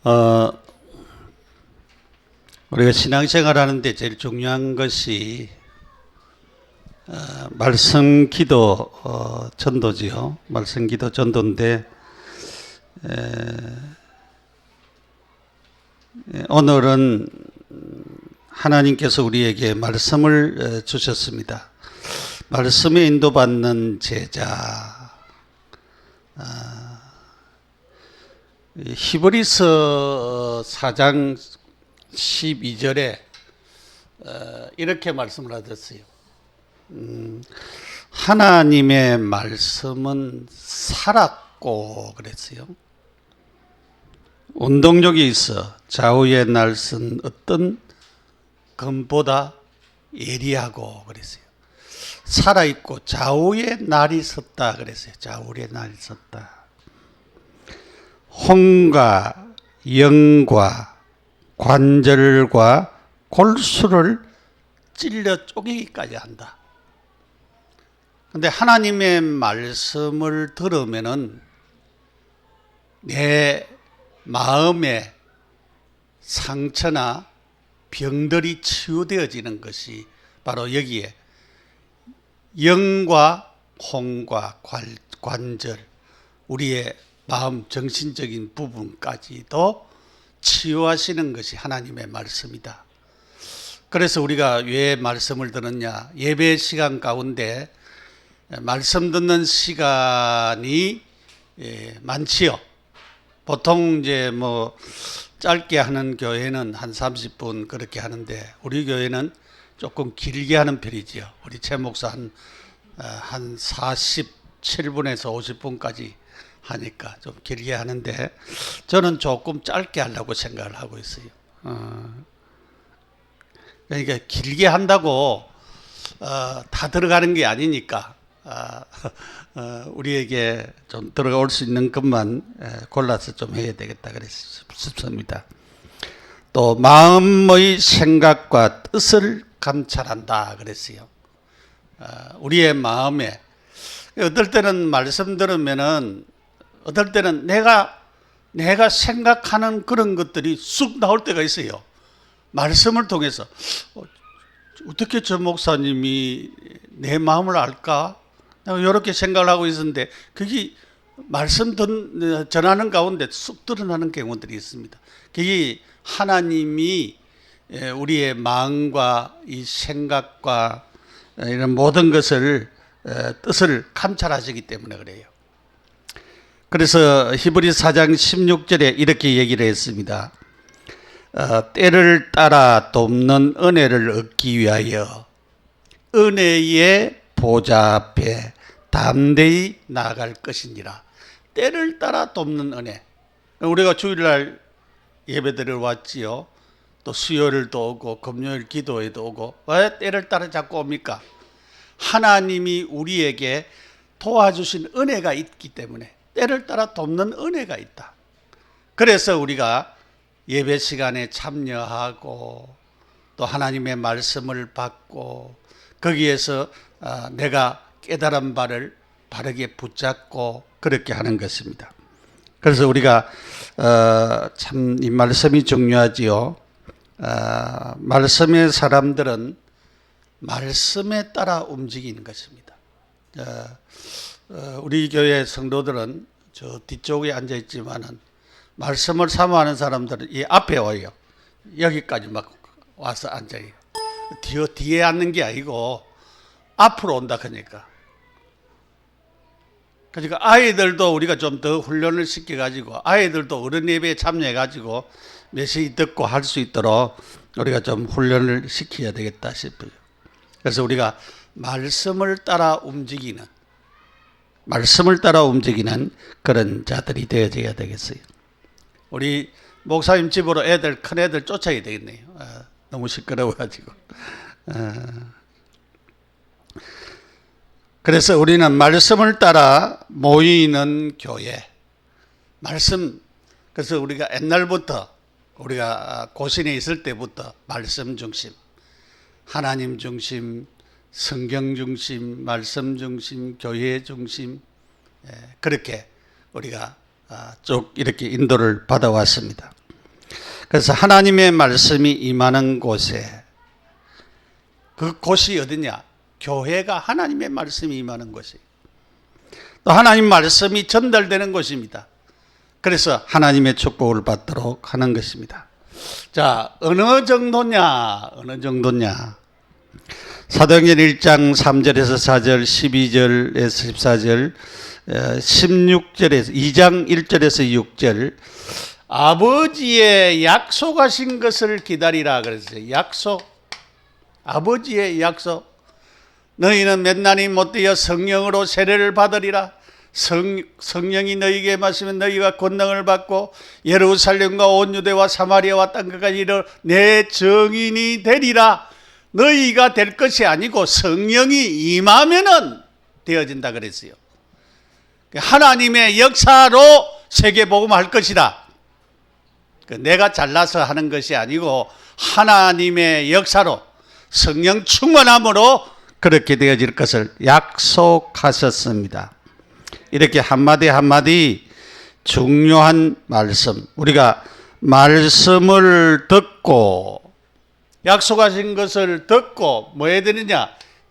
어, 우리가 신앙생활 하는데 제일 중요한 것이 말씀 기도 전도지요. 말씀 기도 전도인데 오늘은 하나님께서 우리에게 말씀을 주셨습니다. 말씀에 인도받는 제자. 히브리서 4장 12절에 이렇게 말씀을 하셨어요. 하나님의 말씀은 살았고 그랬어요. 운동력이 있어 좌우의 날선 어떤 검보다 예리하고 그랬어요. 살아있고 좌우의 날이 섰다 그랬어요. 좌우의 날이 섰다. 혼과 영과 관절과 골수를 찔러 쪼개기까지 한다. 근데 하나님의 말씀을 들으면은 내 마음의 상처나 병들이 치유되어지는 것이 바로 여기에 영과 혼과 관절, 우리의 마음 정신적인 부분까지도 치유하시는 것이 하나님의 말씀이다. 그래서 우리가 왜 말씀을 듣느냐? 예배 시간 가운데 말씀 듣는 시간이 많지요. 보통 이제 뭐 짧게 하는 교회는 한 30분 그렇게 하는데 우리 교회는 조금 길게 하는 편이지요. 우리 최 목사 한 47분에서 50분까지 하니까 좀 길게 하는데 저는 조금 짧게 하려고 생각을 하고 있어요. 그러니까 길게 한다고 다 들어가는 게 아니니까 우리에게 좀 들어올 수 있는 것만 골라서 좀 해야 되겠다 그래서 싶습니다. 또 마음의 생각과 뜻을 감찰한다 그랬어요. 우리의 마음에 어떨 때는 말씀 들으면은 어떨 때는 내가 생각하는 그런 것들이 쑥 나올 때가 있어요. 말씀을 통해서 어떻게 저 목사님이 내 마음을 알까? 내가 이렇게 생각을 하고 있었는데 그게 말씀 전하는 가운데 쑥 드러나는 경우들이 있습니다. 그게 하나님이 우리의 마음과 이 생각과 이런 모든 것을 뜻을 감찰하시기 때문에 그래요. 그래서 히브리서 4장 16절에 이렇게 얘기를 했습니다. 때를 따라 돕는 은혜를 얻기 위하여 은혜의 보좌 앞에 담대히 나아갈 것이니라. 때를 따라 돕는 은혜. 우리가 주일날 예배드리러 왔지요. 또 수요일도 오고 금요일 기도회도 오고. 왜 때를 따라 자꾸 옵니까? 하나님이 우리에게 도와주신 은혜가 있기 때문에 때를 따라 돕는 은혜가 있다. 그래서 우리가 예배 시간에 참여하고 또 하나님의 말씀을 받고 거기에서 내가 깨달은 바를 바르게 붙잡고 그렇게 하는 것입니다. 그래서 우리가 참 이 말씀이 중요하지요. 말씀의 사람들은 말씀에 따라 움직이는 것입니다. 우리 교회 성도들은 저 뒤쪽에 앉아 있지만은 말씀을 사모하는 사람들은 이 앞에 와요. 여기까지 막 와서 앉아요. 뒤에 앉는 게 아니고 앞으로 온다 그러니까. 그러니까 아이들도 우리가 좀 더 훈련을 시켜가지고 아이들도 어른 예배에 참여해가지고 메시지 듣고 할 수 있도록 우리가 좀 훈련을 시켜야 되겠다 싶어요. 그래서 우리가 말씀을 따라 움직이는 그런 자들이 되어져야 되겠어요. 우리 목사님 집으로 큰 애들 쫓아야 되겠네요. 너무 시끄러워가지고. 그래서 우리는 말씀을 따라 모이는 교회. 그래서 우리가 옛날부터 우리가 고신에 있을 때부터 말씀 중심, 하나님 중심, 성경 중심, 말씀 중심, 교회 중심, 그렇게 우리가 쭉 이렇게 인도를 받아왔습니다. 그래서 하나님의 말씀이 임하는 곳에, 그 곳이 어디냐? 교회가 하나님의 말씀이 임하는 곳이, 또 하나님 말씀이 전달되는 곳입니다. 그래서 하나님의 축복을 받도록 하는 것입니다. 자, 어느 정도냐? 어느 정도냐? 사도행전 1장 3절에서 4절, 12절에서 14절, 16절에서 2장 1절에서 6절, 아버지의 약속하신 것을 기다리라 그랬어요. 약속, 아버지의 약속. 너희는 몇 날이 못되어 성령으로 세례를 받으리라. 성령이 너희에게 마시면 너희가 권능을 받고 예루살렘과 온 유대와 사마리아와 땅끝까지 이르러 내 증인이 되리라. 너희가 될 것이 아니고 성령이 임하면은 되어진다 그랬어요. 하나님의 역사로 세계복음할 것이다. 내가 잘나서 하는 것이 아니고 하나님의 역사로 성령 충만함으로 그렇게 되어질 것을 약속하셨습니다. 이렇게 한마디 한마디 중요한 말씀, 우리가 말씀을 듣고 약속하신 것을 듣고 뭐 해야 되느냐?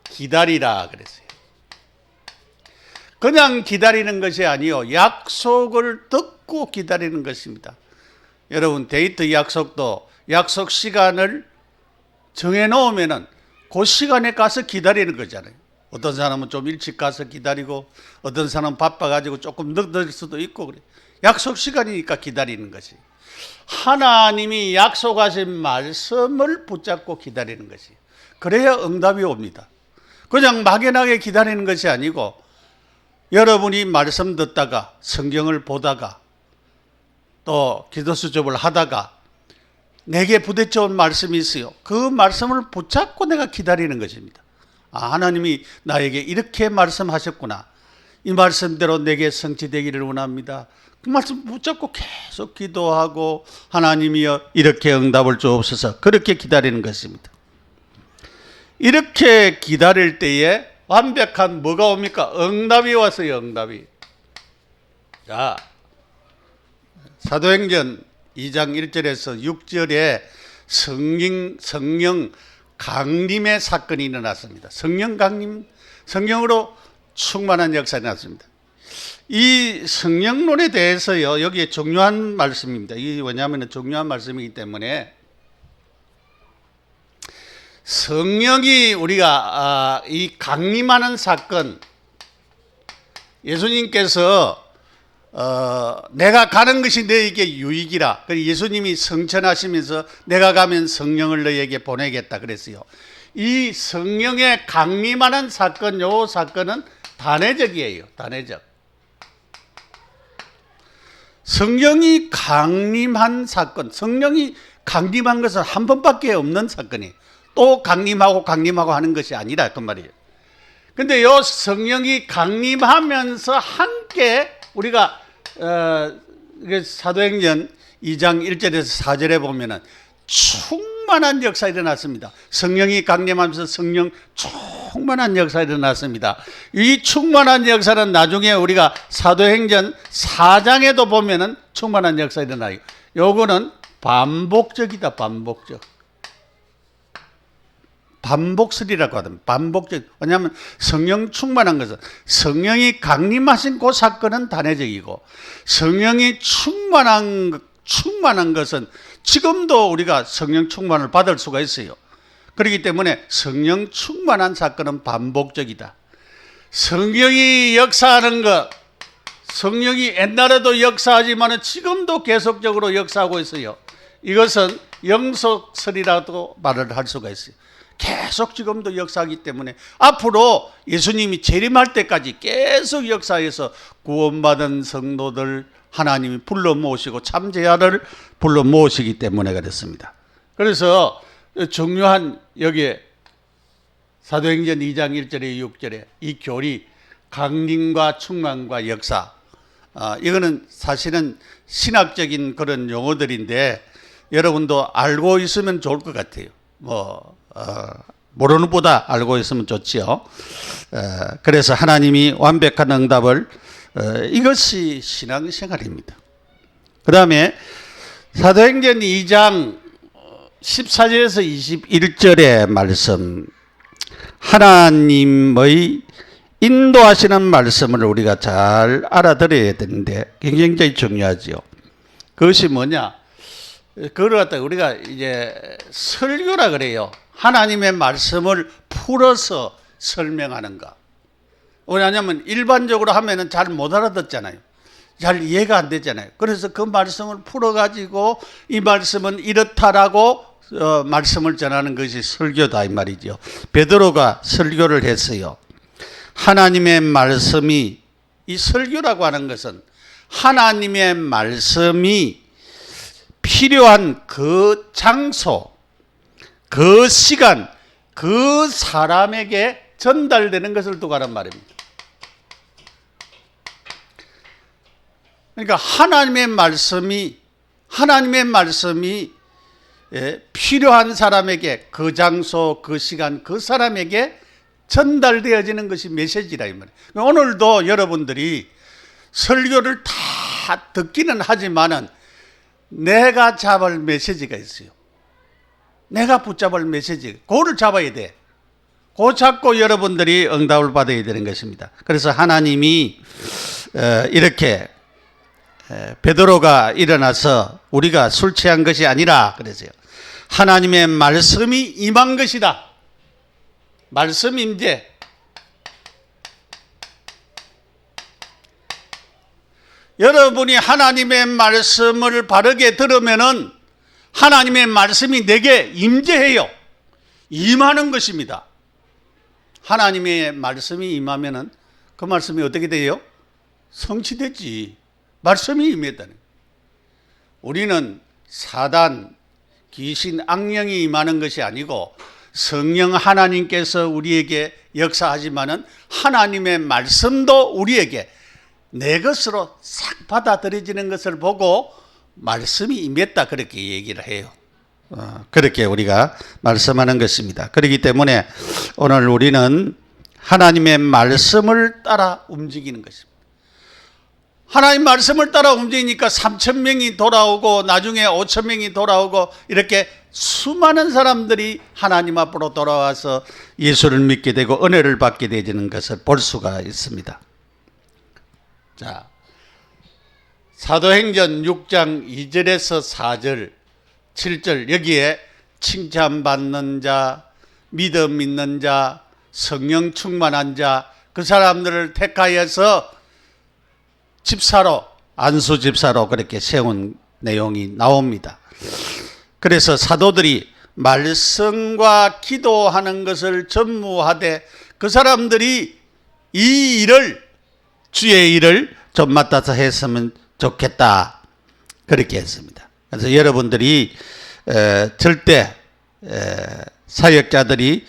기다리라 그랬어요. 그냥 기다리는 것이 아니요, 약속을 듣고 기다리는 것입니다. 여러분, 데이트 약속도 약속 시간을 정해놓으면은 그 시간에 가서 기다리는 거잖아요. 어떤 사람은 좀 일찍 가서 기다리고, 어떤 사람은 바빠가지고 조금 늦을 수도 있고 그래. 약속 시간이니까 기다리는 것이. 하나님이 약속하신 말씀을 붙잡고 기다리는 것이. 그래야 응답이 옵니다. 그냥 막연하게 기다리는 것이 아니고, 여러분이 말씀 듣다가, 성경을 보다가, 또 기도 수첩을 하다가 내게 부딪혀온 말씀이 있어요. 그 말씀을 붙잡고 내가 기다리는 것입니다. 아, 하나님이 나에게 이렇게 말씀하셨구나. 이 말씀대로 내게 성취되기를 원합니다. 그 말씀 붙잡고 계속 기도하고, 하나님이여 이렇게 응답을 주옵소서. 그렇게 기다리는 것입니다. 이렇게 기다릴 때에 완벽한 뭐가 옵니까? 응답이 왔어요. 응답이. 자, 사도행전 2장 1절에서 6절에 성령 강림의 사건이 일어났습니다. 성령 강림, 성령으로 충만한 역사가 일어났습니다. 이 성령론에 대해서요, 여기에 중요한 말씀입니다. 이게 왜냐하면 중요한 말씀이기 때문에, 성령이 우리가 이 강림하는 사건, 예수님께서 내가 가는 것이 너에게 유익이라. 예수님이 성천하시면서 내가 가면 성령을 너에게 보내겠다 그랬어요. 이 성령의 강림하는 사건, 요 사건은 단회적이에요. 단회적. 성령이 강림한 사건, 성령이 강림한 것은 한 번밖에 없는 사건이에요. 또 강림하고 하는 것이 아니라 그 말이에요. 근데 요 성령이 강림하면서 함께 우리가 사도행전 2장 1절에서 4절에 보면은 충만한 역사가 일어났습니다. 성령이 강림하면서 성령 충만한 역사가 일어났습니다. 이 충만한 역사는 나중에 우리가 사도행전 4장에도 보면은 충만한 역사가 일어나요. 요거는 반복적이다. 반복설이라고 하든 반복적. 왜냐하면 성령 충만한 것은, 성령이 강림하신 그 사건은 단회적이고, 성령이 충만한 것은 지금도 우리가 성령 충만을 받을 수가 있어요. 그렇기 때문에 성령 충만한 사건은 반복적이다. 성령이 역사하는 것, 성령이 옛날에도 역사하지만 지금도 계속적으로 역사하고 있어요. 이것은 영속설이라도 말을 할 수가 있어요. 계속 지금도 역사하기 때문에 앞으로 예수님이 재림할 때까지 계속 역사해서 구원받은 성도들 하나님이 불러 모으시고 참제자를 불러 모으시기 때문에 그렇습니다. 그래서 중요한 여기에 사도행전 2장 1절에 6절에 이 교리, 강림과 충만과 역사, 이거는 사실은 신학적인 그런 용어들인데 여러분도 알고 있으면 좋을 것 같아요. 모르는 보다 알고 있으면 좋지요. 그래서 하나님이 완벽한 응답을, 이것이 신앙생활입니다. 그 다음에 사도행전 2장 14절에서 21절의 말씀, 하나님의 인도하시는 말씀을 우리가 잘 알아들어야 되는데 굉장히 중요하지요. 그것이 뭐냐? 그걸 갖다가 우리가 이제 설교라 그래요. 하나님의 말씀을 풀어서 설명하는가. 왜냐하면 일반적으로 하면은 잘 못 알아듣잖아요. 잘 이해가 안 되잖아요. 그래서 그 말씀을 풀어가지고 이 말씀은 이렇다라고 말씀을 전하는 것이 설교다 이 말이죠. 베드로가 설교를 했어요. 하나님의 말씀이, 이 설교라고 하는 것은 하나님의 말씀이 필요한 그 장소, 그 시간, 그 사람에게 전달되는 것을 두고하란 말입니다. 그러니까 하나님의 말씀이 필요한 사람에게 그 장소, 그 시간, 그 사람에게 전달되어지는 것이 메시지라 이 말이에요. 오늘도 여러분들이 설교를 다 듣기는 하지만은 내가 잡을 메시지가 있어요. 내가 붙잡을 메시지, 그거를 잡아야 돼. 그거 잡고 여러분들이 응답을 받아야 되는 것입니다. 그래서 하나님이 이렇게 베드로가 일어나서 우리가 술 취한 것이 아니라 그랬어요. 하나님의 말씀이 임한 것이다. 말씀 임재. 여러분이 하나님의 말씀을 바르게 들으면은 하나님의 말씀이 내게 임재해요. 임하는 것입니다. 하나님의 말씀이 임하면은 그 말씀이 어떻게 돼요? 성취되지. 말씀이 임했다는 거예요. 우리는 사단, 귀신, 악령이 임하는 것이 아니고 성령 하나님께서 우리에게 역사하지만은 하나님의 말씀도 우리에게 내 것으로 싹 받아들여지는 것을 보고 말씀이 임했다 그렇게 얘기를 해요. 그렇게 우리가 말씀하는 것입니다. 그렇기 때문에 오늘 우리는 하나님의 말씀을 따라 움직이는 것입니다. 하나님 말씀을 따라 움직이니까 3,000명이 돌아오고 나중에 5,000명이 돌아오고 이렇게 수많은 사람들이 하나님 앞으로 돌아와서 예수를 믿게 되고 은혜를 받게 되는 것을 볼 수가 있습니다. 자, 사도행전 6장 2절에서 4절, 7절 여기에 칭찬받는 자, 믿음 있는 자, 성령 충만한 자, 그 사람들을 택하여서 집사로, 안수 집사로 그렇게 세운 내용이 나옵니다. 그래서 사도들이 말씀과 기도하는 것을 전무하되 그 사람들이 이 일을, 주의 일을 좀 맡아서 했으면 좋겠다 그렇게 했습니다. 그래서 여러분들이 절대 사역자들이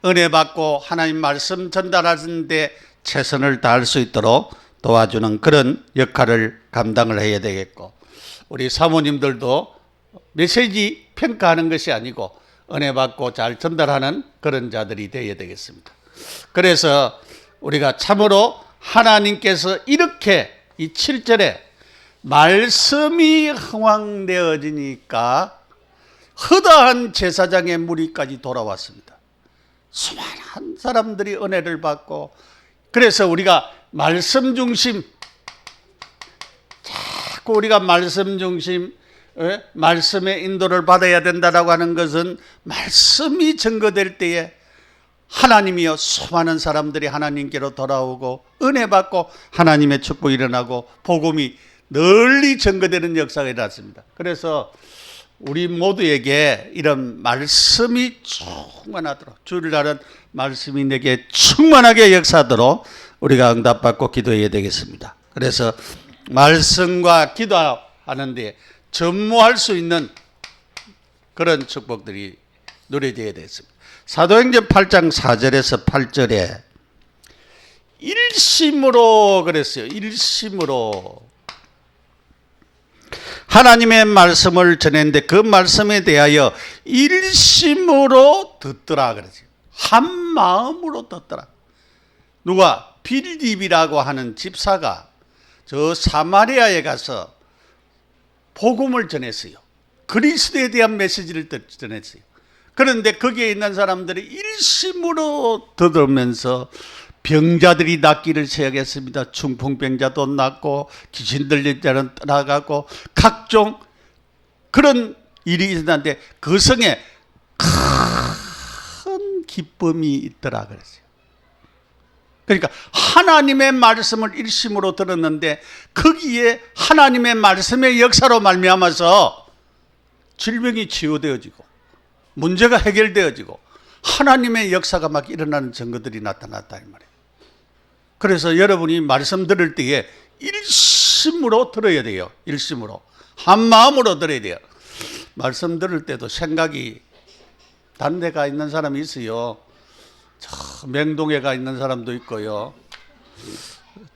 은혜 받고 하나님 말씀 전달하는 데 최선을 다할 수 있도록 도와주는 그런 역할을 감당을 해야 되겠고, 우리 사모님들도 메시지 평가하는 것이 아니고 은혜 받고 잘 전달하는 그런 자들이 되어야 되겠습니다. 그래서 우리가 참으로 하나님께서 이렇게 이 7절에 말씀이 흥왕되어지니까 허다한 제사장의 무리까지 돌아왔습니다. 수많은 사람들이 은혜를 받고, 그래서 우리가 말씀 중심, 자꾸 우리가 말씀 중심, 말씀의 인도를 받아야 된다라고 하는 것은 말씀이 증거될 때에 하나님이여 수많은 사람들이 하나님께로 돌아오고 은혜 받고 하나님의 축복이 일어나고 복음이 널리 증거되는 역사가 일어났습니다. 그래서 우리 모두에게 이런 말씀이 충만하도록, 주일날은 말씀이 내게 충만하게 역사하도록 우리가 응답받고 기도해야 되겠습니다. 그래서 말씀과 기도하는 데 전무할 수 있는 그런 축복들이 누려져야 되겠습니다. 사도행전 8장 4절에서 8절에 일심으로 그랬어요. 일심으로 하나님의 말씀을 전했는데 그 말씀에 대하여 일심으로 듣더라 그러지. 한 마음으로 듣더라. 누가? 빌립이라고 하는 집사가 저 사마리아에 가서 복음을 전했어요. 그리스도에 대한 메시지를 전했어요. 그런데 거기에 있는 사람들이 일심으로 들으면서 병자들이 낫기를 시작했습니다. 중풍병자도 낫고 귀신 들린 자는 떠나가고 각종 그런 일이 있었는데 그 성에 큰 기쁨이 있더라 그랬어요. 그러니까 하나님의 말씀을 일심으로 들었는데 거기에 하나님의 말씀의 역사로 말미암아서 질병이 치유되어지고 문제가 해결되어지고 하나님의 역사가 막 일어나는 증거들이 나타났다 이 말이에요. 그래서 여러분이 말씀 들을 때에 일심으로 들어야 돼요. 일심으로. 한 마음으로 들어야 돼요. 말씀 들을 때도 생각이 다른 데 가 있는 사람이 있어요. 저 맹동에 가 있는 사람도 있고요.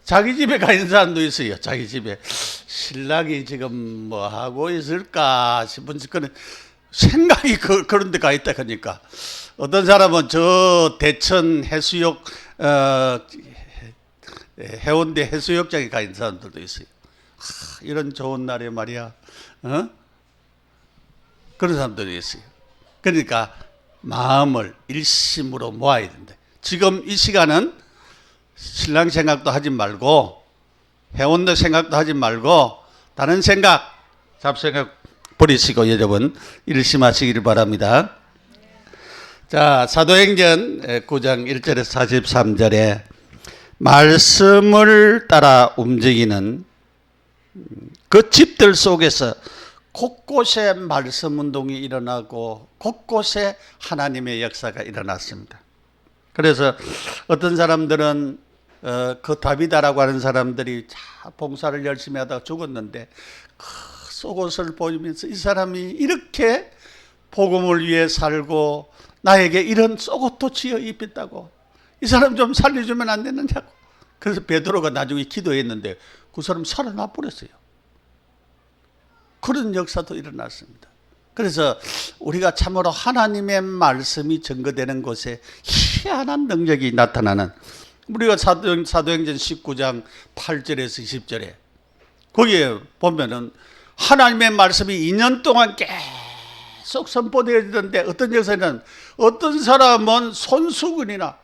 자기 집에 가 있는 사람도 있어요. 자기 집에 신랑이 지금 뭐 하고 있을까 싶은 그런 생각이 그런 데 가 있다 그러니까 어떤 사람은 저 대천 해수욕 해운대 해수욕장에 가 있는 사람들도 있어요. 이런 좋은 날에 말이야. 그런 사람들이 있어요. 그러니까 마음을 일심으로 모아야 된다. 지금 이 시간은 신랑 생각도 하지 말고 해운대 생각도 하지 말고 다른 생각, 잡생각 버리시고 여러분 일심하시기를 바랍니다. 자, 사도행전 9장 1절에서 43절에 말씀을 따라 움직이는 그 집들 속에서 곳곳에 말씀 운동이 일어나고 곳곳에 하나님의 역사가 일어났습니다. 그래서 어떤 사람들은 그 다비다라고 하는 사람들이 봉사를 열심히 하다가 죽었는데 그 속옷을 보이면서 이 사람이 이렇게 복음을 위해 살고 나에게 이런 속옷도 지어 입혔다고 이 사람 좀 살려주면 안 되느냐고. 그래서 베드로가 나중에 기도했는데 그 사람 살아나 버렸어요. 그런 역사도 일어났습니다. 그래서 우리가 참으로 하나님의 말씀이 증거되는 곳에 희한한 능력이 나타나는 우리가 사도행전 19장 8절에서 20절에 거기에 보면은 하나님의 말씀이 2년 동안 계속 선포되어지던데 어떤 역사는 어떤 사람은 손수건이나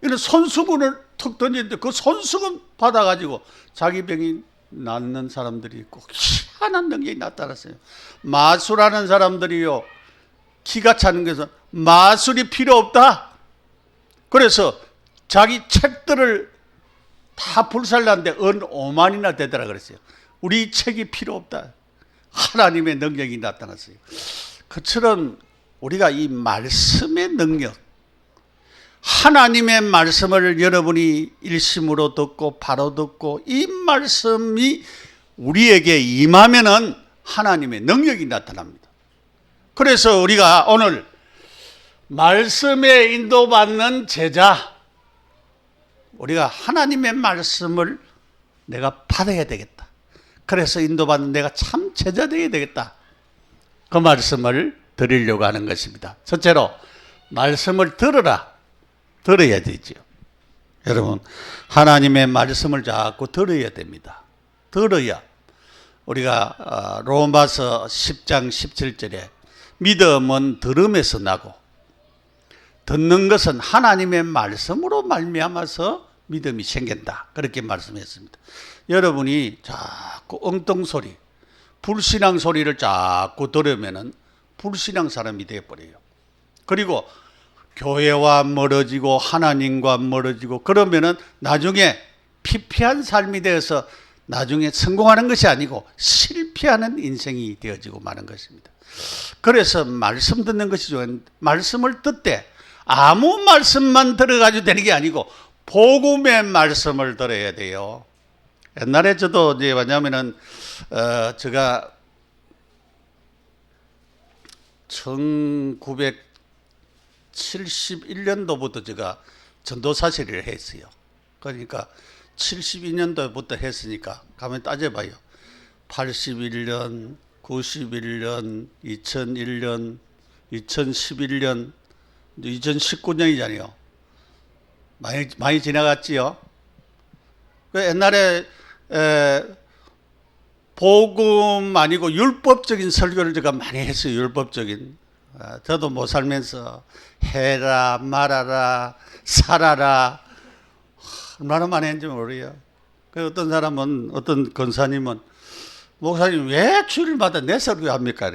이런 손수건을 턱 던지는데 그 손수건 받아가지고 자기 병이 낫는 사람들이 있고 희한한 능력이 나타났어요. 마술하는 사람들이요 기가 차는 것은 마술이 필요 없다. 그래서 자기 책들을 다 불살랐는데 5만이나 되더라 그랬어요. 우리 책이 필요 없다. 하나님의 능력이 나타났어요. 그처럼 우리가 이 말씀의 능력, 하나님의 말씀을 여러분이 일심으로 듣고 바로 듣고 이 말씀이 우리에게 임하면은 하나님의 능력이 나타납니다. 그래서 우리가 오늘 말씀에 인도받는 제자, 우리가 하나님의 말씀을 내가 받아야 되겠다. 그래서 인도받는 내가 참 제자 되어야 되겠다. 그 말씀을 드리려고 하는 것입니다. 첫째로 말씀을 들어야 되죠. 여러분 하나님의 말씀을 자꾸 들어야 됩니다. 들어야 우리가 로마서 10장 17절에 믿음은 들음에서 나고 듣는 것은 하나님의 말씀으로 말미암아서 믿음이 생긴다. 그렇게 말씀했습니다. 여러분이 자꾸 엉뚱소리, 불신앙 소리를 자꾸 들으면은 불신앙 사람이 되어버려요. 그리고 교회와 멀어지고 하나님과 멀어지고 그러면은 나중에 피폐한 삶이 되어서 나중에 성공하는 것이 아니고 실패하는 인생이 되어지고 마는 것입니다. 그래서 말씀 듣는 것이 좋은 말씀을 듣되 아무 말씀만 들어가지고 되는 게 아니고 복음의 말씀을 들어야 돼요. 옛날에 저도 이제 왜냐하면은 제가 1971년도부터 제가 전도사실을 했어요. 그러니까 72년도부터 했으니까 가만 따져봐요. 81년, 91년, 2001년, 2011년, 2019년이잖아요. 많이 지나갔지요. 옛날에 복음 아니고 율법적인 설교를 제가 많이 했어요. 율법적인. 저도 못 살면서 해라 말아라 살아라 얼마나 많이 했는지 모르요. 그 어떤 사람은 어떤 권사님은 목사님 왜 주일마다 내 설교합니까?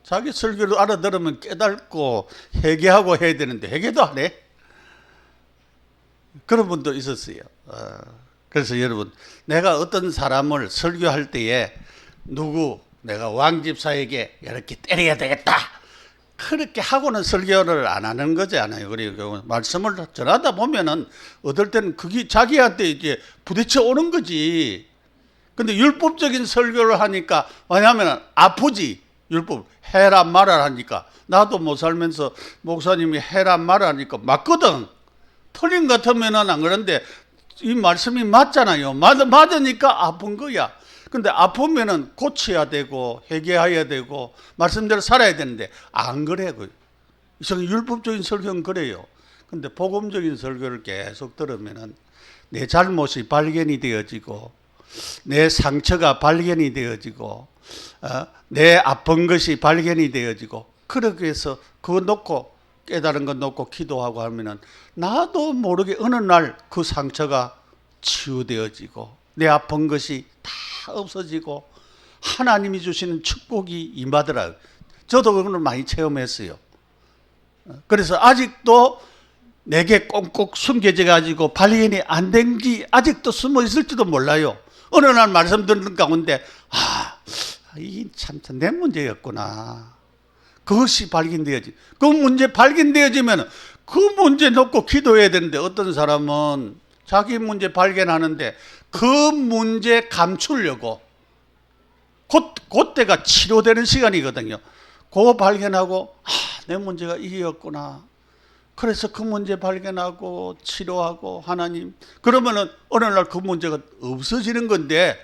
자기 설교를 알아들으면 깨닫고 회개하고 해야 되는데 회개도 안 해. 그런 분도 있었어요. 그래서 여러분 내가 어떤 사람을 설교할 때에 내가 왕집사에게 이렇게 때려야 되겠다 그렇게 하고는 설교를 안 하는 거잖아요. 그리고 말씀을 전하다 보면은 어떨 때는 그게 자기한테 이제 부딪혀 오는 거지. 근데 율법적인 설교를 하니까 왜냐하면 아프지. 율법 해라 말아라 하니까 나도 못 살면서 목사님이 해라 말아라 하니까 맞거든. 틀린 것 같으면은 안 그런데 이 말씀이 맞잖아요. 맞으니까 아픈 거야. 근데 아프면은 고쳐야 되고 회개해야 되고 말씀대로 살아야 되는데 안 그래. 이상 율법적인 설교는 그래요. 근데 복음적인 설교를 계속 들으면은 내 잘못이 발견이 되어지고 내 상처가 발견이 되어지고 내 아픈 것이 발견이 되어지고 그렇게 해서 그거 놓고 깨달은 거 놓고 기도하고 하면은 나도 모르게 어느 날 그 상처가 치유되어지고 내 아픈 것이 다 없어지고 하나님이 주시는 축복이 임하더라고요. 저도 그걸 많이 체험했어요. 그래서 아직도 내게 꽁꽁 숨겨져 가지고 발견이 안 된 게 아직도 숨어 있을지도 몰라요. 어느 날 말씀 듣는 가운데 이 참 내 문제였구나. 그것이 발견되어지. 그 문제 발견되어지면 그 문제 놓고 기도해야 되는데 어떤 사람은 자기 문제 발견하는데 그 문제 감추려고 그때가 치료되는 시간이거든요. 그거 발견하고 내 문제가 이게였구나. 그래서 그 문제 발견하고 치료하고 하나님 그러면은 어느 날 그 문제가 없어지는 건데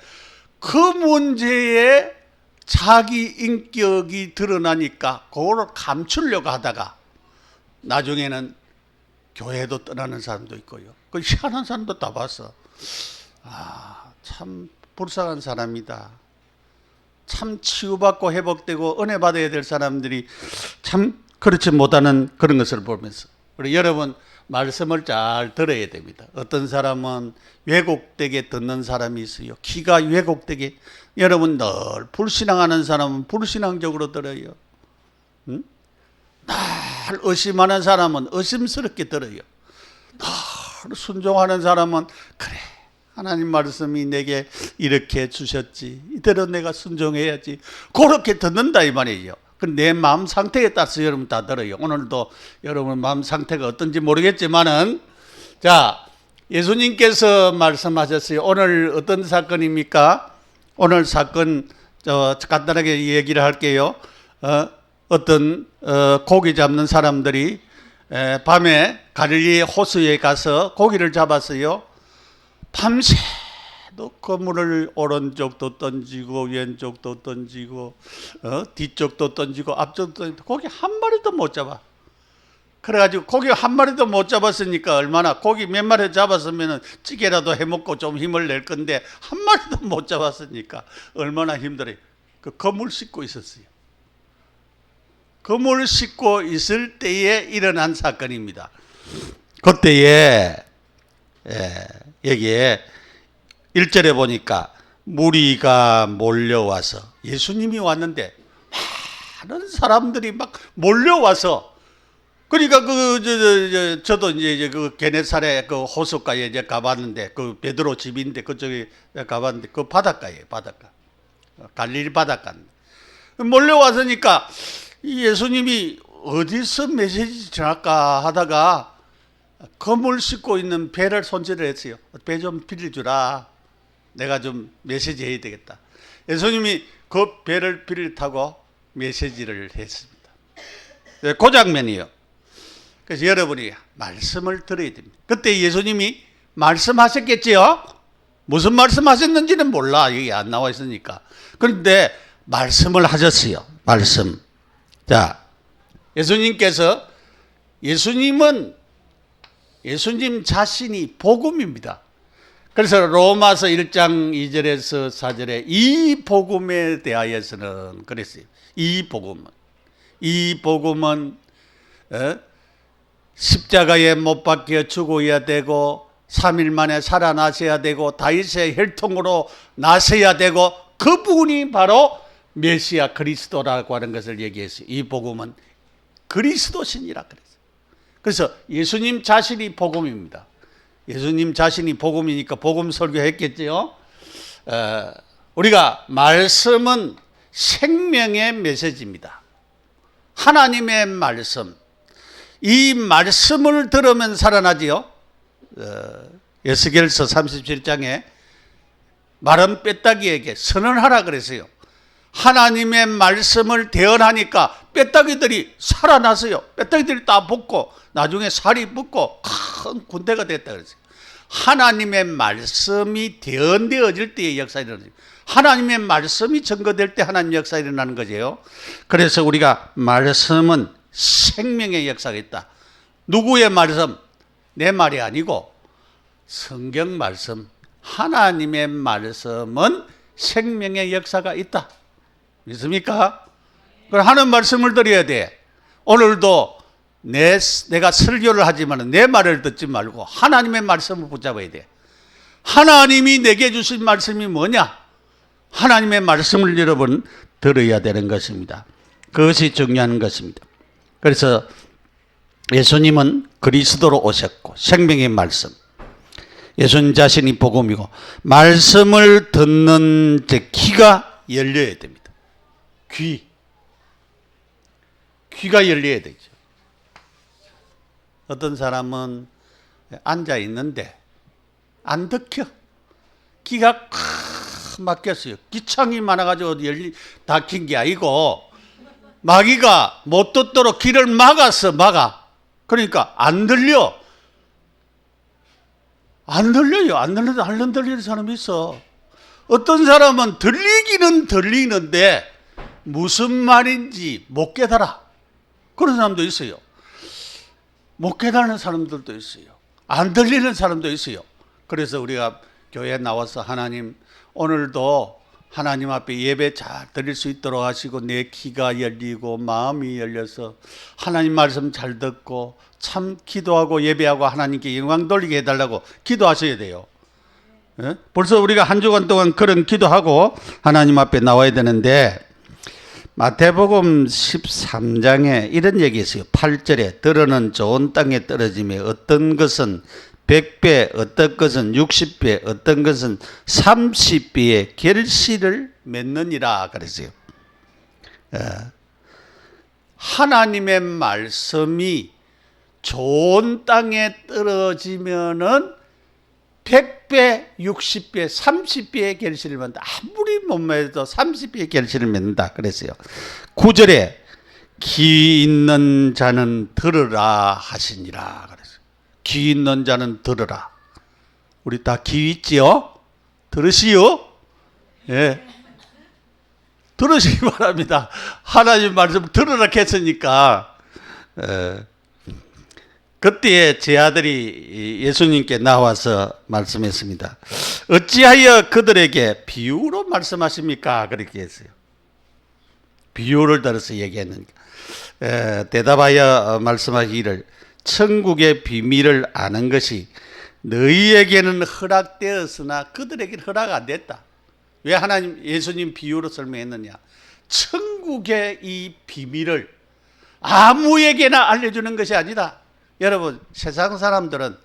그 문제에 자기 인격이 드러나니까 그거를 감추려고 하다가 나중에는 교회도 떠나는 사람도 있고요. 그 희한한 사람도 다 봤어. 참 불쌍한 사람이다. 참 치유받고 회복되고 은혜 받아야 될 사람들이 참 그렇지 못하는 그런 것을 보면서 우리 여러분 말씀을 잘 들어야 됩니다. 어떤 사람은 왜곡되게 듣는 사람이 있어요. 귀가 왜곡되게. 여러분 늘 불신앙하는 사람은 불신앙적으로 들어요. 응? 늘 의심하는 사람은 의심스럽게 들어요. 늘 순종하는 사람은 그래 하나님 말씀이 내게 이렇게 주셨지 이대로 내가 순종해야지 그렇게 듣는다 이 말이에요. 내 마음 상태에 따라서 여러분 다 들어요. 오늘도 여러분 마음 상태가 어떤지 모르겠지만은 자 예수님께서 말씀하셨어요. 오늘 어떤 사건입니까? 오늘 사건 간단하게 얘기를 할게요. 어떤 고기 잡는 사람들이 밤에 갈릴리 호수에 가서 고기를 잡았어요. 밤새도 그물을 오른쪽도 던지고 왼쪽도 던지고 뒤쪽도 던지고 앞쪽도 던지고 고기 한 마리도 못 잡아. 그래가지고 고기 한 마리도 못 잡았으니까 얼마나 고기 몇 마리 잡았으면 찌개라도 해먹고 좀 힘을 낼 건데 한 마리도 못 잡았으니까 얼마나 힘들어요. 그 그물 씻고 있었어요. 그물 씻고 있을 때에 일어난 사건입니다. 그때에 여기에 1절에 보니까 무리가 몰려와서 예수님이 왔는데 많은 사람들이 막 몰려와서 그러니까 저도 이제 그 게네사렛 그 호숫가에 이제 가봤는데 그 베드로 집인데 그쪽에 가봤는데 그 바닷가에 바닷가 갈릴리 바닷가 몰려왔으니까 예수님이 어디서 메시지 전할까 하다가 그물 싣고 있는 배를 손질을 했어요. 배 좀 빌려주라. 내가 좀 메시지 해야 되겠다. 예수님이 그 배를 빌려 타고 메시지를 했습니다. 그 장면이요. 그래서 여러분이 말씀을 들어야 됩니다. 그때 예수님이 말씀하셨겠지요? 무슨 말씀하셨는지는 몰라. 여기 안 나와 있으니까. 그런데 말씀을 하셨어요. 말씀. 자, 예수님 자신이 복음입니다. 그래서 로마서 1장 2절에서 4절에 이 복음에 대하여서는 그랬어요. 이 복음은 십자가에 못 박혀 죽어야 되고 3일 만에 살아나셔야 되고 다윗의 혈통으로 나셔야 되고 그분이 바로 메시아 그리스도라고 하는 것을 얘기했어요. 이 복음은 그리스도신이라 그랬어요. 그래서 예수님 자신이 복음입니다. 예수님 자신이 복음이니까 복음 설교했겠죠. 우리가 말씀은 생명의 메시지입니다. 하나님의 말씀, 이 말씀을 들으면 살아나지요. 에스겔서 37장에 마른 뼈다귀에게 선언하라 그랬어요. 하나님의 말씀을 대언하니까 뼈다귀들이 살아났어요. 뼈다귀들이 다 붙고 나중에 살이 붙고 큰 군대가 됐다 그랬어요. 하나님의 말씀이 대언되어질 때의 역사가 일어나요. 하나님의 말씀이 증거될 때 하나님의 역사가 일어나는 거죠. 그래서 우리가 말씀은 생명의 역사가 있다. 누구의 말씀? 내 말이 아니고 성경 말씀, 하나님의 말씀은 생명의 역사가 있다. 믿습니까? 그럼 하는 말씀을 드려야 돼. 오늘도 내가 설교를 하지만 내 말을 듣지 말고 하나님의 말씀을 붙잡아야 돼. 하나님이 내게 주신 말씀이 뭐냐? 하나님의 말씀을 여러분 들어야 되는 것입니다. 그것이 중요한 것입니다. 그래서 예수님은 그리스도로 오셨고 생명의 말씀, 예수님 자신이 복음이고 말씀을 듣는 귀가 열려야 됩니다. 귀가 열려야 되죠. 어떤 사람은 앉아 있는데 안 듣겨. 귀가 막혔어요. 기창이 많아가지고 닫힌 게 아니고 마귀가 못 듣도록 귀를 막아. 그러니까 안 들려요. 안 들리는 사람이 있어. 어떤 사람은 들리기는 들리는데 무슨 말인지 못 깨달아. 그런 사람도 있어요. 못 깨달는 사람들도 있어요. 안 들리는 사람도 있어요. 그래서 우리가 교회에 나와서 하나님 오늘도 하나님 앞에 예배 잘 드릴 수 있도록 하시고 내 귀가 열리고 마음이 열려서 하나님 말씀 잘 듣고 참 기도하고 예배하고 하나님께 영광 돌리게 해달라고 기도하셔야 돼요. 예? 벌써 우리가 한 주간 동안 그런 기도하고 하나님 앞에 나와야 되는데 마태복음 13장에 이런 얘기 있어요. 8절에 들어는 좋은 땅에 떨어지며 어떤 것은 100배, 어떤 것은 60배, 어떤 것은 30배의 결실을 맺느니라 그랬어요. 하나님의 말씀이 좋은 땅에 떨어지면은 100배, 60배, 30배의 결실을 맺는다. 아무리 못 맺어도 30배의 결실을 맺는다 그랬어요. 9절에 귀 있는 자는 들으라 하시니라 그랬어요. 귀 있는 자는 들으라. 우리 다 귀 있지요? 들으시오? 예. 들으시기 바랍니다. 하나님 말씀 들으라 했으니까. 그때 제 아들이 예수님께 나와서 말씀했습니다. 어찌하여 그들에게 비유로 말씀하십니까? 그렇게 했어요. 비유를 들어서 얘기했는가. 대답하여 말씀하기를 천국의 비밀을 아는 것이 너희에게는 허락되었으나 그들에게는 허락 안 됐다. 왜 하나님 예수님 비유로 설명했느냐? 천국의 이 비밀을 아무에게나 알려주는 것이 아니다. 여러분 세상 사람들은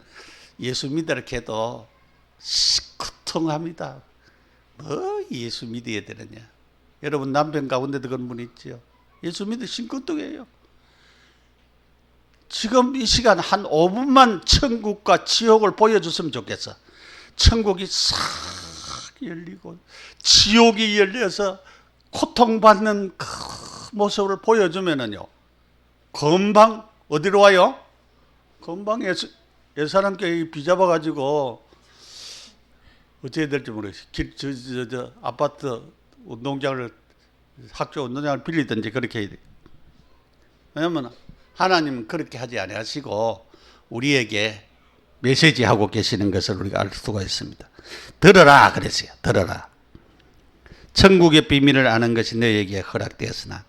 예수 믿으라 해도 시끄통합니다. 뭐 예수 믿어야 되느냐? 여러분 남편 가운데도 그런 분 있죠. 예수 믿으 심끄떡해요. 지금 이 시간 한 5분만 천국과 지옥을 보여줬으면 좋겠어. 천국이 싹 열리고 지옥이 열려서 고통받는 그 모습을 보여주면은요. 금방 어디로 와요? 금방 예사람께 비잡아가지고 어찌해야 될지 모르겠어요. 아파트 운동장을 학교 운동장을 빌리든지 그렇게 해야 돼요. 왜냐하면 하나님은 그렇게 하지 아니하시고 우리에게 메시지하고 계시는 것을 우리가 알 수가 있습니다. 들어라 그랬어요. 들어라. 천국의 비밀을 아는 것이 너에게 허락되었으나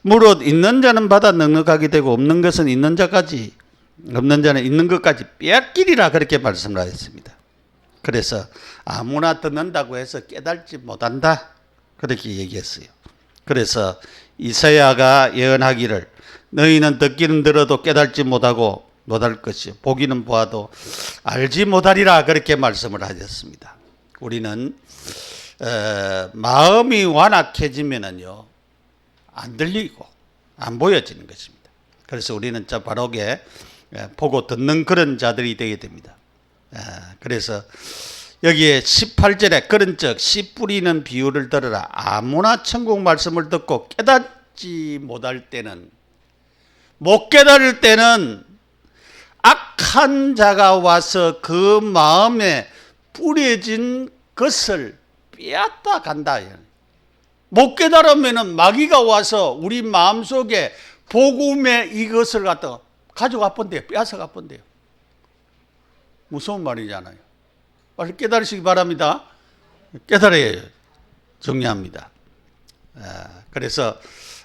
무릇 있는 자는 받아 넉넉하게 되고 없는 것은 있는 자까지 없는 자는 있는 것까지 빼앗기리라 그렇게 말씀을 하였습니다. 그래서 아무나 듣는다고 해서 깨달지 못한다 그렇게 얘기했어요. 그래서 이사야가 예언하기를 너희는 듣기는 들어도 깨달지 못하고 못할 것이요 보기는 보아도 알지 못하리라 그렇게 말씀을 하셨습니다. 우리는 마음이 완악해지면은요 안 들리고 안 보여지는 것입니다. 그래서 우리는 저 바로게 보고 듣는 그런 자들이 되게 됩니다. 그래서 여기에 18절에 그런즉 씨 뿌리는 비유를 들으라. 아무나 천국 말씀을 듣고 깨닫지 못할 때는 못 깨달을 때는 악한 자가 와서 그 마음에 뿌려진 것을 빼앗다 간다. 못 깨달으면 마귀가 와서 우리 마음속에 복음의 이것을 갖다가 가져가 본대요. 빼앗아가 본대요. 무서운 말이잖아요. 빨리 깨달으시기 바랍니다. 깨달아야 중요합니다. 그래서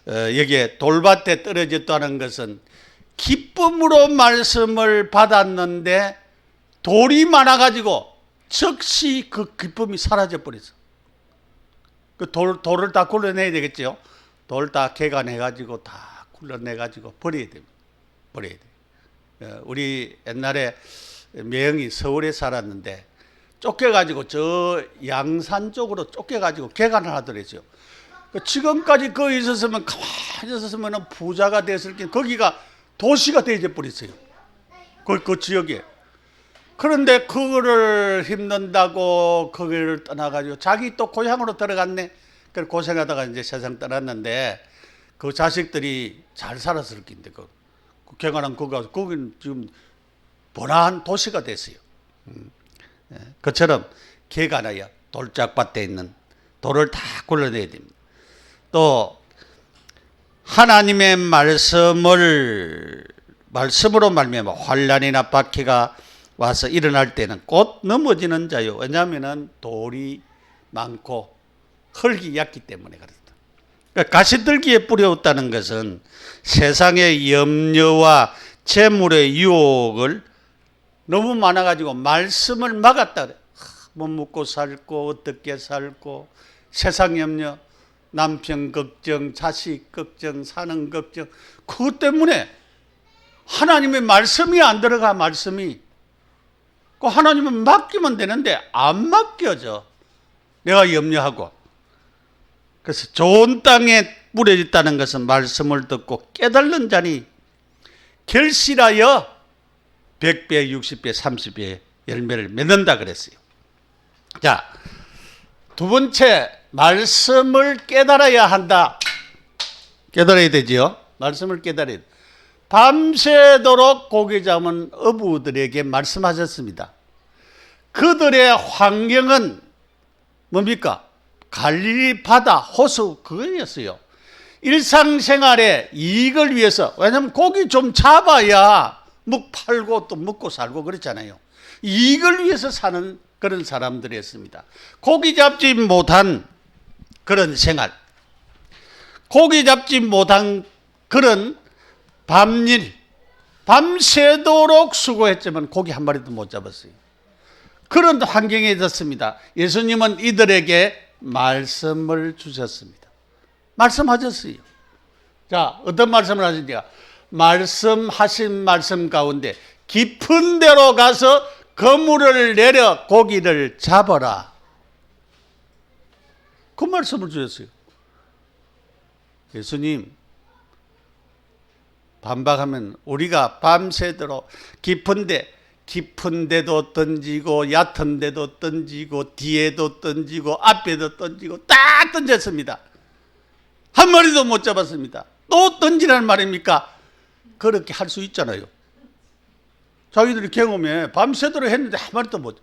여기에 돌밭에 떨어졌다는 것은 기쁨으로 말씀을 받았는데 돌이 많아가지고 즉시 그 기쁨이 사라져버렸어. 그 돌을 다 굴러내야 되겠죠. 돌 다 개간해가지고 다 굴러내가지고 버려야 됩니다. 버려야 돼요. 우리 옛날에 매형이 서울에 살았는데 쫓겨가지고 저 양산 쪽으로 쫓겨가지고 개간을 하더랬죠. 지금까지 거기 있었으면 가만히 있었으면 부자가 됐을 게 거기가 도시가 되어 버렸어요. 그 지역에. 그런데 그거를 힘든다고 거기를 떠나가지고 자기 또 고향으로 들어갔네. 그래 고생하다가 이제 세상 떠났는데 그 자식들이 잘 살았을 텐데 그 개간한 거기는 지금 번화한 도시가 됐어요. 그처럼 개간하여 돌짝밭에 있는 돌을 다 굴러내야 됩니다. 또 하나님의 말씀으로 말미암아 환난이나 박해가 와서 일어날 때는 곧 넘어지는 자요. 왜냐하면 돌이 많고 흙이 얕기 때문에 그렇다. 그러니까 가시들기에 뿌려왔다는 것은 세상의 염려와 재물의 유혹을 너무 많아가지고 말씀을 막았다 그래. 뭐 먹고 살고 어떻게 살고 세상 염려, 남편 걱정, 자식 걱정, 사는 걱정 그것 때문에 하나님의 말씀이 안 들어가. 말씀이 그 하나님은 맡기면 되는데 안 맡겨져. 내가 염려하고. 그래서 좋은 땅에 뿌려졌다는 것은 말씀을 듣고 깨달는 자니 결실하여 100배, 60배, 30배 열매를 맺는다 그랬어요. 자, 두 번째 말씀을 깨달아야 한다. 깨달아야 되지요. 말씀을 깨달아야 돼. 밤새도록 고기 잡은 어부들에게 말씀하셨습니다. 그들의 환경은 뭡니까? 갈릴리 바다, 호수 그거였어요. 일상생활에 이익을 위해서, 왜냐하면 고기 좀 잡아야 묵 팔고 또 먹고 살고 그렇잖아요. 이익을 위해서 사는 그런 사람들이었습니다. 고기 잡지 못한 그런 생활, 고기 잡지 못한 그런 밤일, 밤새도록 수고했지만 고기 한 마리도 못 잡았어요. 그런 환경에 있었습니다. 예수님은 이들에게 말씀을 주셨습니다. 말씀하셨어요. 자, 어떤 말씀을 하셨냐? 말씀하신 말씀 가운데 깊은 데로 가서 그물을 내려 고기를 잡아라. 그 말씀을 주셨어요. 예수님 반박하면 우리가 밤새도록 깊은 데도 던지고 얕은 데도 던지고 뒤에도 던지고 앞에도 던지고 다 던졌습니다. 한 마리도 못 잡았습니다. 또 던지라는 말입니까? 그렇게 할 수 있잖아요. 자기들이 경험해 밤새도록 했는데 한 마리도 못.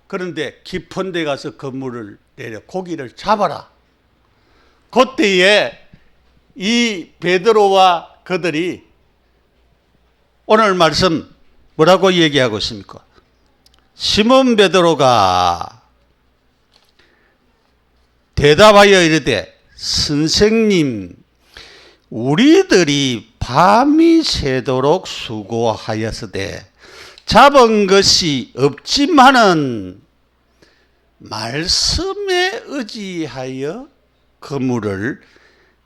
그런데 깊은 데 가서 그물을 내려 고기를 잡아라. 그때에 이 베드로와 그들이 오늘 말씀 뭐라고 얘기하고 있습니까? 시몬 베드로가 대답하여 이르되 선생님, 우리들이 밤이 새도록 수고하였으되 잡은 것이 없지만은 말씀에 의지하여 그물을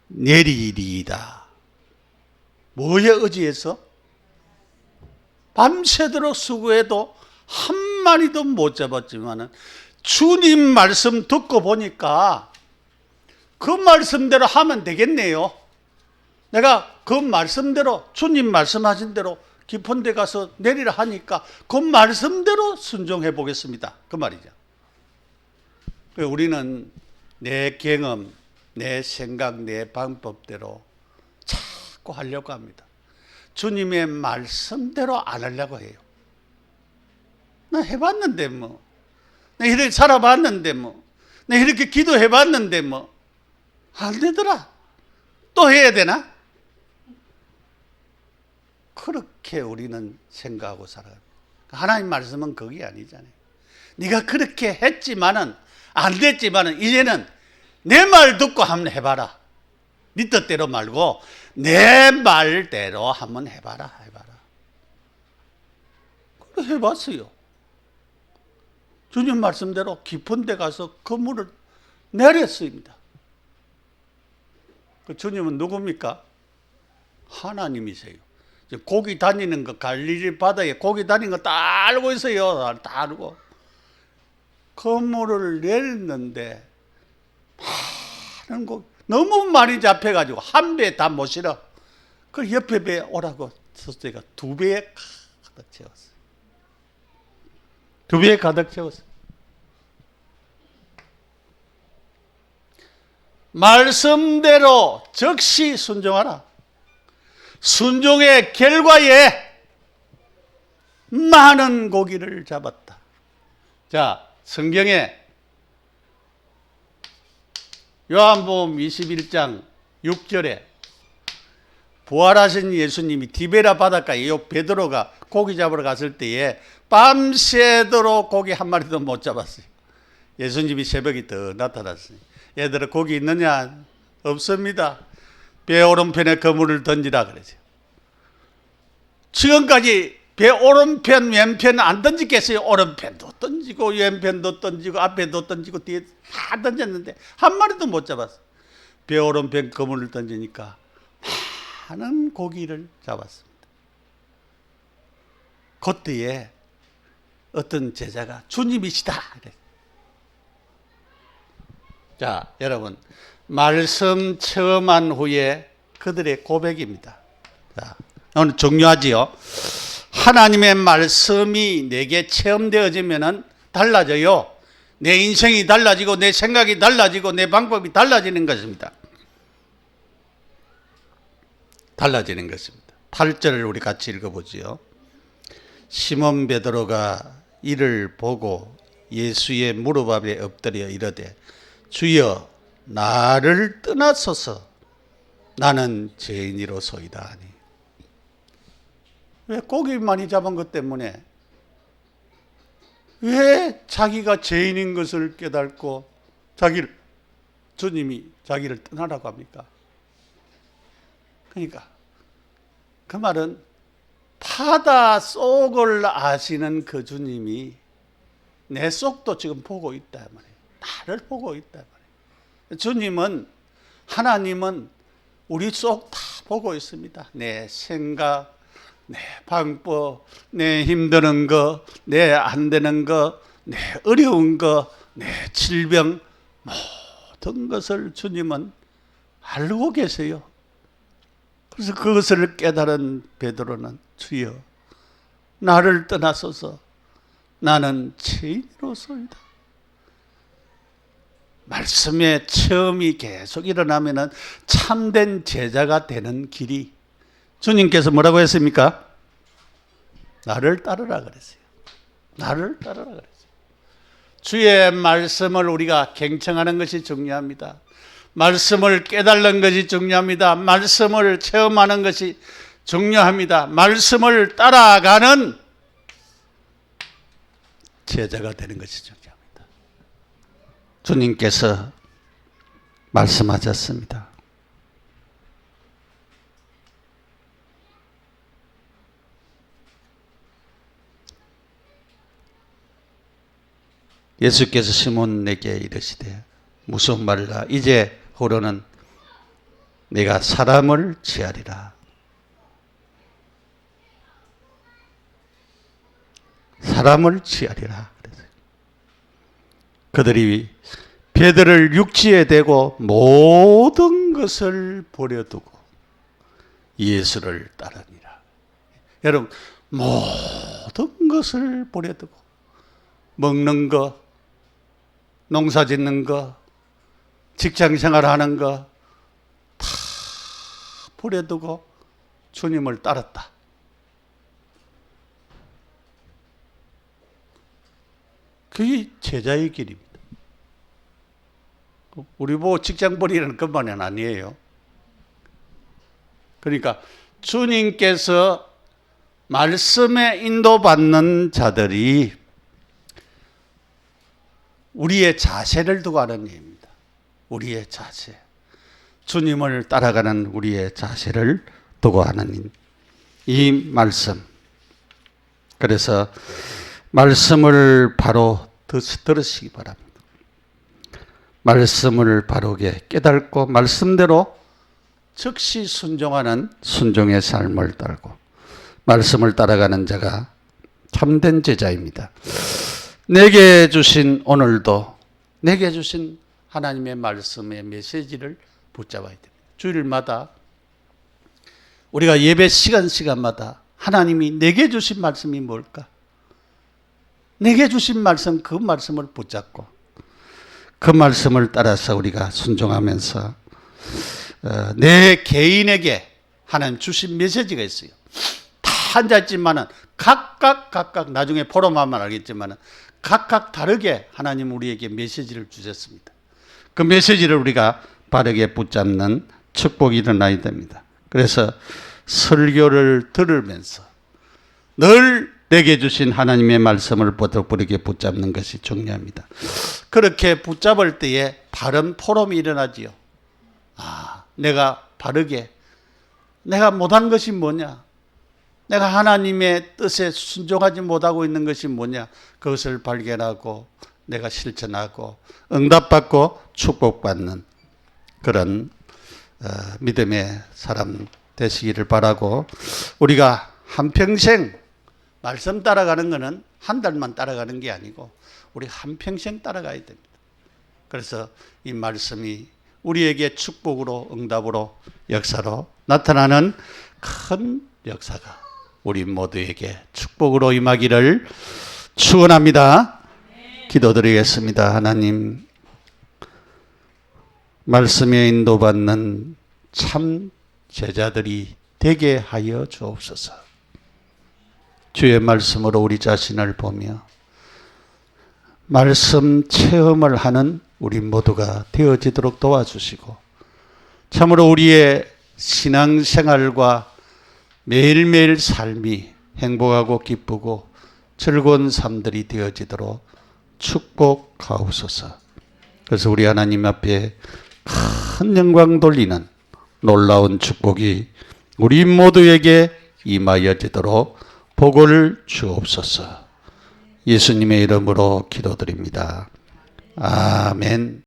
내리리이다. 뭐에 의지해서? 밤새도록 수고해도 한 마리도 못 잡았지만은 주님 말씀 듣고 보니까 그 말씀대로 하면 되겠네요. 내가 그 말씀대로, 주님 말씀하신 대로 깊은 데 가서 내리라 하니까 그 말씀대로 순종해 보겠습니다. 그 말이죠. 우리는 내 경험, 내 생각, 내 방법대로 자꾸 하려고 합니다. 주님의 말씀대로 안 하려고 해요. 나 해봤는데 뭐, 나 이렇게 살아봤는데 뭐, 나 이렇게 기도해봤는데 뭐, 안 되더라. 또 해야 되나? 그렇게 우리는 생각하고 살아요. 하나님 말씀은 그게 아니잖아요. 네가 그렇게 했지만은 안 됐지만은 이제는 내 말 듣고 한번 해봐라. 네 뜻대로 말고 내 말대로 한번 해봐라. 그래 해봤어요. 주님 말씀대로 깊은 데 가서 그물을 내렸습니다. 그 주님은 누굽니까? 하나님이세요. 고기 다니는 거, 갈릴리 바다에 고기 다니는 거 다 알고 있어요. 다 알고. 그물을 내렸는데 많은 고기, 너무 많이 잡혀가지고 한 배에 다 못 실어. 그 옆에 배에 오라고 서서가 두 배에 가득 채웠어요. 두 배에 가득 채웠어요. 말씀대로 즉시 순종하라. 순종의 결과에 많은 고기를 잡았다. 자, 성경에 요한복음 21장 6절에 부활하신 예수님이 디베라 바닷가에 요 베드로가 고기 잡으러 갔을 때에 밤새도록 고기 한 마리도 못 잡았어요. 예수님이 새벽에 더 나타났어요. 얘들아 고기 있느냐? 없습니다. 배 오른편에 그물을 던지라 그러죠. 지금까지 배 오른편 왼편 안 던지겠어요? 오른편도 던지고 왼편도 던지고 앞에도 던지고 뒤에 다 던졌는데 한 마리도 못 잡았어요. 배 오른편 그물을 던지니까 많은 고기를 잡았습니다. 그때에 어떤 제자가 주님이시다. 자, 여러분 말씀 체험한 후에 그들의 고백입니다. 자, 오늘 중요하지요. 하나님의 말씀이 내게 체험되어지면 달라져요. 내 인생이 달라지고 내 생각이 달라지고 내 방법이 달라지는 것입니다. 달라지는 것입니다. 8절을 우리 같이 읽어보지요. 시몬 베드로가 이를 보고 예수의 무릎 앞에 엎드려 이르되 주여 나를 떠나소서 나는 죄인이로소이다 하니. 왜 고기 많이 잡은 것 때문에 왜 자기가 죄인인 것을 깨닫고 주님이 자기를 떠나라고 합니까? 그러니까 그 말은 바다 속을 아시는 그 주님이 내 속도 지금 보고 있다 말이에요. 나를 보고 있다 말이에요. 주님은, 하나님은 우리 속 다 보고 있습니다. 내 생각, 내 방법, 내 힘드는 거, 내 안 되는 거, 내 어려운 거, 내 질병, 모든 것을 주님은 알고 계세요. 그래서 그것을 깨달은 베드로는 주여 나를 떠나소서 나는 죄인으로소이다. 말씀의 체험이 계속 일어나면 참된 제자가 되는 길이, 주님께서 뭐라고 했습니까? 나를 따르라 그랬어요. 나를 따르라 그랬어요. 주의 말씀을 우리가 경청하는 것이 중요합니다. 말씀을 깨달는 것이 중요합니다. 말씀을 체험하는 것이 중요합니다. 말씀을 따라가는 제자가 되는 것이 중요합니다. 주님께서 말씀하셨습니다. 예수께서 시몬에게 이르시되 무슨 말이라 이제 후로는 내가 사람을 취하리라. 사람을 취하리라. 그들이 베드로를 육지에 대고 모든 것을 버려두고 예수를 따르니라. 여러분, 모든 것을 버려두고 먹는 거, 농사 짓는 거, 직장 생활하는 거 다 버려두고 주님을 따랐다. 그게 제자의 길입니다. 우리 보고 직장 버리는 것만은 아니에요. 그러니까 주님께서 말씀에 인도받는 자들이 우리의 자세를 두고 하는 얘기입니다. 우리의 자세. 주님을 따라가는 우리의 자세를 두고 하는 이 말씀. 그래서 말씀을 바로 들으시기 바랍니다. 말씀을 바르게 깨닫고 말씀대로 즉시 순종하는 순종의 삶을 따르고 말씀을 따라가는 자가 참된 제자입니다. 내게 주신 오늘도 내게 주신 하나님의 말씀의 메시지를 붙잡아야 됩니다. 주일마다 우리가 예배 시간마다 하나님이 내게 주신 말씀이 뭘까? 내게 주신 말씀, 그 말씀을 붙잡고 그 말씀을 따라서 우리가 순종하면서 내 개인에게 하나님 주신 메시지가 있어요. 다 앉아있지만은 각각 나중에 포럼하면 알겠지만은 각각 다르게 하나님 우리에게 메시지를 주셨습니다. 그 메시지를 우리가 바르게 붙잡는 축복이 일어나야 됩니다. 그래서 설교를 들으면서 늘 내게 주신 하나님의 말씀을 바르게 붙잡는 것이 중요합니다. 그렇게 붙잡을 때에 바른 포럼이 일어나지요. 내가 바르게, 내가 못한 것이 뭐냐? 내가 하나님의 뜻에 순종하지 못하고 있는 것이 뭐냐? 그것을 발견하고 내가 실천하고 응답받고 축복받는 그런 믿음의 사람 되시기를 바라고, 우리가 한평생 말씀 따라가는 것은 한 달만 따라가는 게 아니고 우리 한평생 따라가야 됩니다. 그래서 이 말씀이 우리에게 축복으로 응답으로 역사로 나타나는 큰 역사가 우리 모두에게 축복으로 임하기를 축원합니다. 기도드리겠습니다. 하나님, 말씀에 인도받는 참 제자들이 되게 하여 주옵소서. 주의 말씀으로 우리 자신을 보며 말씀 체험을 하는 우리 모두가 되어지도록 도와주시고, 참으로 우리의 신앙생활과 매일매일 삶이 행복하고 기쁘고 즐거운 삶들이 되어지도록 축복하옵소서. 그래서 우리 하나님 앞에 큰 영광 돌리는 놀라운 축복이 우리 모두에게 임하여지도록 복을 주옵소서. 예수님의 이름으로 기도드립니다. 아멘.